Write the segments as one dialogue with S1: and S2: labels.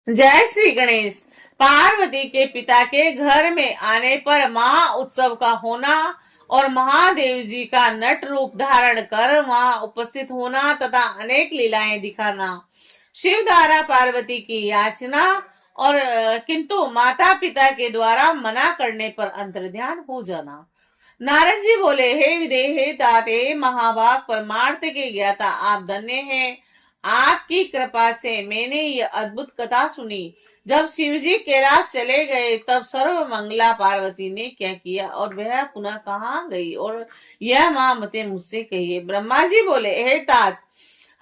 S1: जय श्री गणेश। पार्वती के पिता के घर में आने पर महा उत्सव का होना और महादेव जी का नट रूप धारण कर वहां उपस्थित होना तथा अनेक लीलाएं दिखाना, शिव द्वारा पार्वती की याचना और किंतु माता पिता के द्वारा मना करने पर अंतर्ध्यान हो जाना। नारद जी बोले, हे विदेहे ताते महाभाग परमार्थ के ज्ञाता, आप धन्य हैं। आपकी कृपा से मैंने ये अद्भुत कथा सुनी। जब शिवजी कैलाश चले गए तब सर्व मंगला पार्वती ने क्या किया और वह पुनः कहाँ गई, और यह महामते मुझसे कहिए। ब्रह्मा जी बोले, हे तात,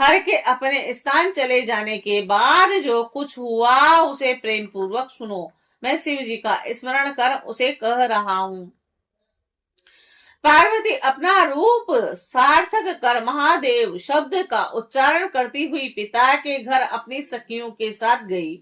S1: हर के अपने स्थान चले जाने के बाद जो कुछ हुआ उसे प्रेम पूर्वक सुनो। मैं शिव जी का स्मरण कर उसे कह रहा हूँ। पार्वती अपना रूप सार्थक कर महादेव शब्द का उच्चारण करती हुई पिता के घर अपनी सखियों के साथ गई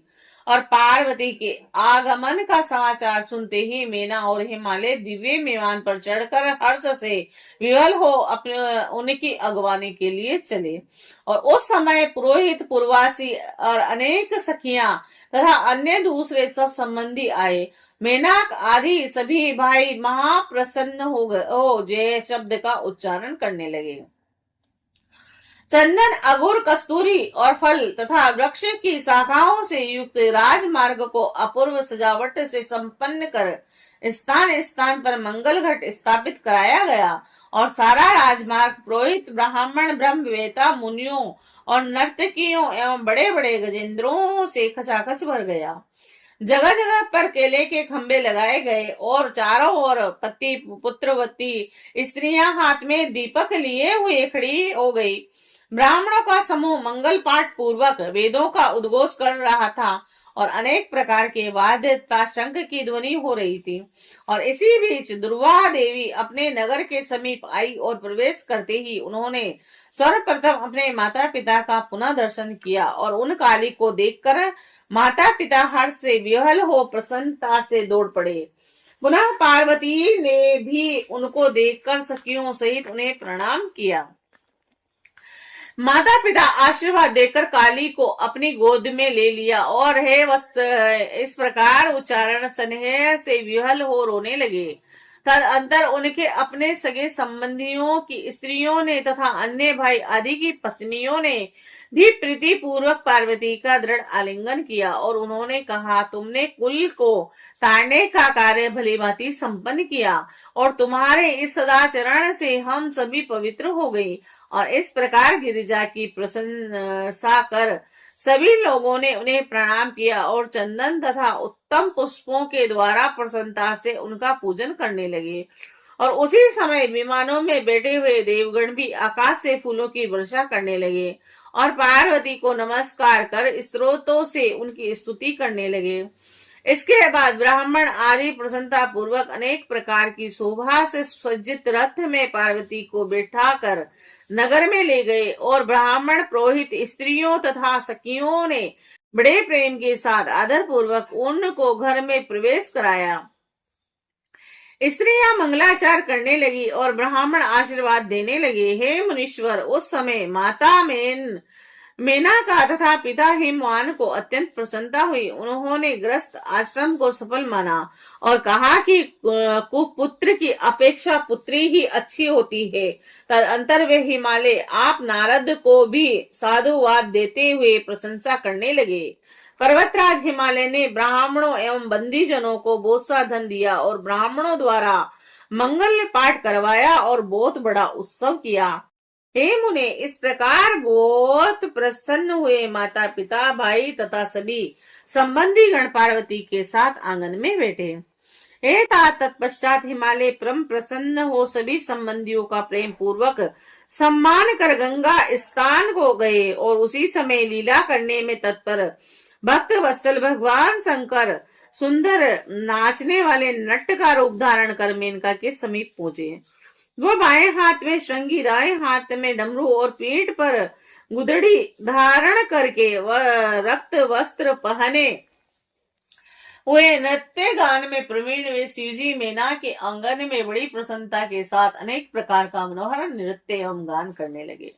S1: और पार्वती के आगमन का समाचार सुनते ही मीना और हिमालय दिव्य विमान पर चढ़कर हर्ष से विवल हो अपने उनकी अगवानी के लिए चले। और उस समय पुरोहित, पूर्वासी और अनेक सखियां तथा अन्य दूसरे सब संबंधी आए। मेनाक आदि सभी भाई महाप्रसन्न हो गए, ओ जय शब्द का उच्चारण करने लगे। चंदन, अगुर, कस्तूरी और फल तथा वृक्ष की शाखाओं से युक्त राजमार्ग को अपूर्व सजावट से संपन्न कर स्थान स्थान पर मंगल घट स्थापित कराया गया और सारा राजमार्ग पुरोहित, ब्राह्मण, ब्रह्मवेता, मुनियों और नर्तकियों एवं बड़े बड़े गजेंद्रों से खचाखच भर गया। जगह जगह पर केले के खंबे लगाए गए और चारों ओर पति पुत्रवती स्त्रियां हाथ में दीपक लिए हुए खड़ी हो गई। ब्राह्मणों का समूह मंगल पाठ पूर्वक वेदों का उद्घोष कर रहा था और अनेक प्रकार के वाद्य तथा शंख की ध्वनि हो रही थी। और इसी बीच दुर्वा देवी अपने नगर के समीप आई और प्रवेश करते ही उन्होंने सर्वप्रथम अपने माता पिता का पुनः दर्शन किया और उन काली को देखकर माता पिता हर्ष से विह्वल हो प्रसन्नता से दौड़ पड़े। पुनः पार्वती ने भी उनको देखकर सखियों सहित उन्हें प्रणाम किया। माता पिता आशीर्वाद देकर काली को अपनी गोद में ले लिया और हे वत्स इस प्रकार उच्चारण स्नेह से विह्वल हो रोने लगे। तदंतर उनके अपने सगे संबंधियों की स्त्रियों ने तथा अन्य भाई आदि की पत्नियों ने भी प्रीति पूर्वक पार्वती का दृढ़ आलिंगन किया और उन्होंने कहा, तुमने कुल को तारने का कार्य भली भांति संपन्न किया और तुम्हारे इस सदाचरण से हम सभी पवित्र हो गए। और इस प्रकार गिरिजा की प्रशंसा कर सभी लोगों ने उन्हें प्रणाम किया और चंदन तथा उत्तम पुष्पों के द्वारा प्रसन्नता से उनका पूजन करने लगे। और उसी समय विमानों में बैठे हुए देवगण भी आकाश से फूलों की वर्षा करने लगे और पार्वती को नमस्कार कर स्तोत्रों से उनकी स्तुति करने लगे। इसके बाद ब्राह्मण आदि प्रसन्नता पूर्वक अनेक प्रकार की शोभा से सज्जित रथ में पार्वती को बैठाकर नगर में ले गए और ब्राह्मण, पुरोहित, स्त्रियों तथा सखियों ने बड़े प्रेम के साथ आदर पूर्वक उनको घर में प्रवेश कराया। स्त्रियां मंगलाचार करने लगी और ब्राह्मण आशीर्वाद देने लगे। हे मुनीश्वर, उस समय माता मेनका तथा पिता हिमवान को अत्यंत प्रसन्नता हुई। उन्होंने ग्रस्त आश्रम को सफल माना और कहा कि कुपुत्र की अपेक्षा पुत्री ही अच्छी होती है। तदंतर वे हिमालय आप नारद को भी साधुवाद देते हुए प्रशंसा करने लगे। पर्वतराज हिमालय ने ब्राह्मणों एवं बंदी जनों को बहुत सा धन दिया और ब्राह्मणों द्वारा मंगल पाठ करवाया और बहुत बड़ा उत्सव किया। हे मुने, इस प्रकार बहुत प्रसन्न हुए माता पिता, भाई तथा सभी संबंधी गण पार्वती के साथ आंगन में बैठे। हे तात, तत्पश्चात हिमालय परम प्रसन्न हो सभी संबंधियों का प्रेम पूर्वक सम्मान कर गंगा स्थान को गए और उसी समय लीला करने में तत्पर भक्त वत्सल भगवान शंकर सुंदर नाचने वाले नट का रूप धारण कर मेनका के समीप पहुंचे। वो बाएं हाथ में श्रृंगी, दाएं हाथ में डमरू और पीठ पर गुदड़ी धारण करके रक्त वस्त्र पहने हुए नृत्य गान में प्रवीण वे शिवजी मेना के आंगन में बड़ी प्रसन्नता के साथ अनेक प्रकार का मनोहर नृत्य एवं गान करने लगे।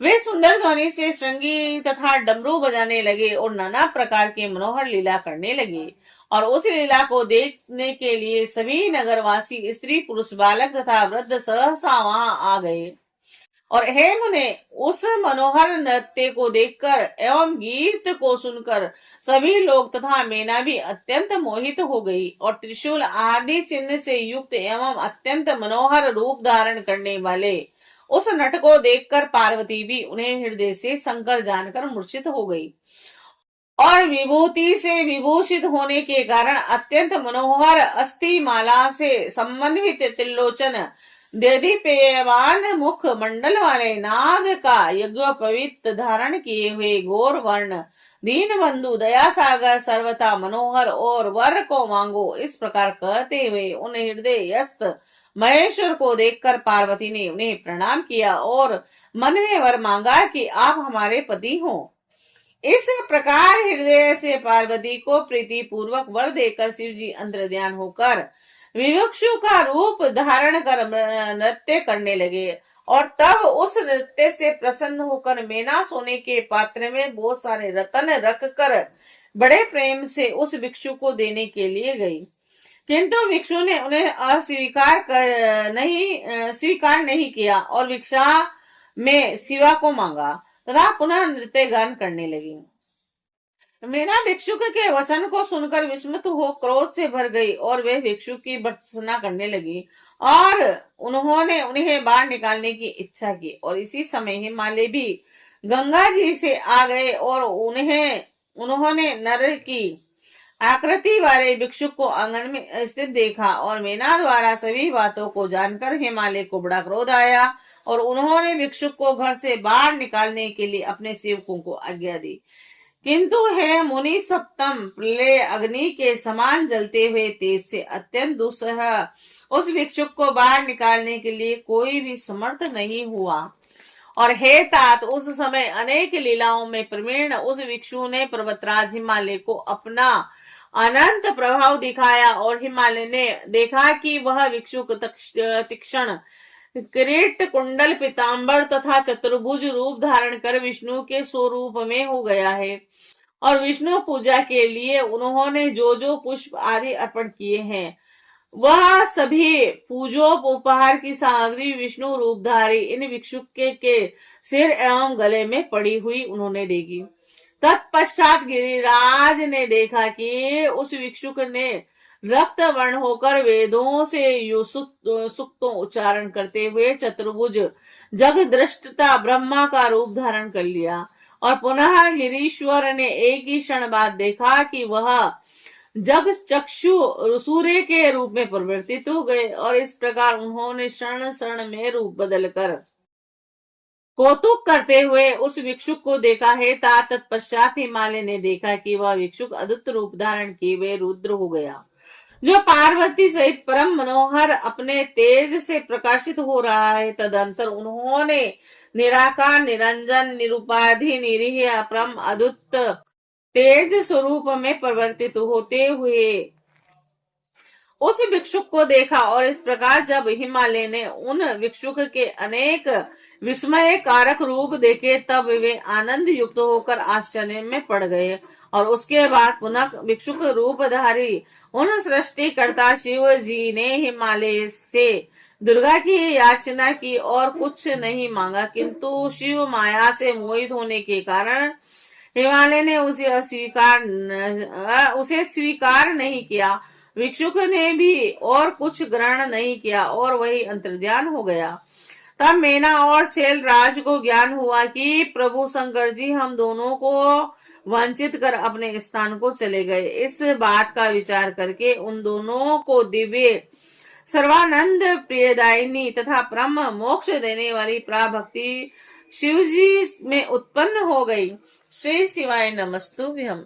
S1: वे सुंदर ध्वनि से श्रृंगी तथा डमरू बजाने लगे और नाना प्रकार के मनोहर लीला करने लगे। और उस लीला को देखने के लिए सभी नगरवासी स्त्री पुरुष बालक तथा वृद्ध सहसा वहां आ गए। और हे मुने, उस मनोहर नृत्य को देखकर एवं गीत को सुनकर सभी लोग तथा मेना भी अत्यंत मोहित हो गई। और त्रिशूल आदि चिन्ह से युक्त एवं अत्यंत मनोहर रूप धारण करने वाले उस नट को देखकर पार्वती भी उन्हें हृदय से शंकर जानकर मूर्छित हो गई। और विभूति से विभूषित होने के कारण अत्यंत मनोहर अस्थि माला से समन्वित त्रिलोचन देदीप्यमान मुख मंडल वाले नाग का यज्ञोपवीत धारण किए हुए गौर वर्ण दीन बंधु दया सागर सर्वथा मनोहर और वर को मांगो, इस प्रकार कहते हुए उन हृदयस्थ महेश्वर को देखकर पार्वती ने उन्हें प्रणाम किया और मन में वर मांगा कि आप हमारे पति हो। इस प्रकार हृदय से पार्वती को प्रीति पूर्वक वर देकर शिव जी अंतर्ध्यान होकर विवक्षु का रूप धारण कर नृत्य करने लगे। और तब उस नृत्य से प्रसन्न होकर मेना सोने के पात्र में बहुत सारे रतन रख कर बड़े प्रेम से उस भिक्षु को देने के लिए गई, किंतु भिक्षु ने उन्हें स्वीकार नहीं किया और भिक्षा में शिवा को मांगा तथा पुनः नृत्य गान करने लगी। मीना भिक्षुक के वचन को सुनकर विस्मित हो क्रोध से भर गई और वे भिक्षु की भर्त्सना करने लगी और उन्होंने उन्हें बाहर निकालने की इच्छा की। और इसी समय हिमालय भी गंगा जी से आ गए और उन्होंने नर की आकृति वाले भिक्षुक को आंगन में स्थित देखा। और मीना द्वारा सभी बातों को जानकर हिमालय को बड़ा क्रोध आया और उन्होंने भिक्षुक को घर से बाहर निकालने के लिए अपने सेवकों को आज्ञा दी, किंतु हे मुनि सप्तम प्रलय अग्नि के समान जलते हुए तेज से अत्यंत दुस्सह उस भिक्षुक को बाहर निकालने के लिए कोई भी समर्थ नहीं हुआ। और हे तात, उस समय अनेक लीलाओं में प्रवीण उस भिक्षु ने पर्वतराज हिमालय को अपना अनंत प्रभाव दिखाया और हिमालय ने देखा कि वह भिक्षुक तीक्ष्ण किरीट कुंडल पीतांबर तथा चतुर्भुज रूप धारण कर विष्णु के स्वरूप में हो गया है। और विष्णु पूजा के लिए उन्होंने जो जो पुष्प आदि अर्पण किए हैं वह सभी पूजोपहार की सामग्री विष्णु रूपधारी इन भिक्षुक के सिर एवं गले में पड़ी हुई उन्होंने देखी। तत्पश्चात गिरिराज ने देखा कि उस भिक्षुक ने रक्त वर्ण होकर वेदों से सुक्तों उच्चारण करते हुए चतुर्भुज जग दृष्टता ब्रह्मा का रूप धारण कर लिया। और पुनः गिरीश्वर ने एक ही क्षण बाद देखा कि वह जग चक्षु सूर्य के रूप में परिवर्तित हो गए। और इस प्रकार उन्होंने क्षण क्षण में रूप बदलकर कौतुक करते हुए उस भिक्षुक को देखा है। तत्पश्चात हिमालय ने देखा कि वह भिक्षुक अद्भुत रूप धारण किए हुए रुद्र हो गया, जो पार्वती सहित परम मनोहर अपने तेज से प्रकाशित हो रहा है। तदंतर उन्होंने निराकार निरंजन निरुपाधि निरीह अपरम अद्भुत तेज स्वरूप में परिवर्तित होते हुए उस भिक्षुक को देखा। और इस प्रकार जब हिमालय ने उन भिक्षुक के अनेक विस्मय कारक रूप देखे तब वे आनंद युक्त होकर आश्चर्य में पड़ गए। और उसके बाद पुनः भिक्षुक रूपधारी उन सृष्टिकर्ता शिव जी ने हिमालय से दुर्गा की याचना की और कुछ नहीं मांगा, किंतु शिव माया से मोहित होने के कारण हिमालय ने उसे स्वीकार नहीं किया। भिक्षुक ने भी और कुछ ग्रहण नहीं किया और वही अंतर्ध्यान हो गया। तब मेना और शैल राज को ज्ञान हुआ कि प्रभु शंकर जी हम दोनों को वंचित कर अपने स्थान को चले गए। इस बात का विचार करके उन दोनों को दिव्य सर्वानंद प्रियदायिनी तथा ब्रह्म मोक्ष देने वाली प्राभक्ति शिव जी में उत्पन्न हो गई। श्री शिवाय नमस्तुभ्यम्।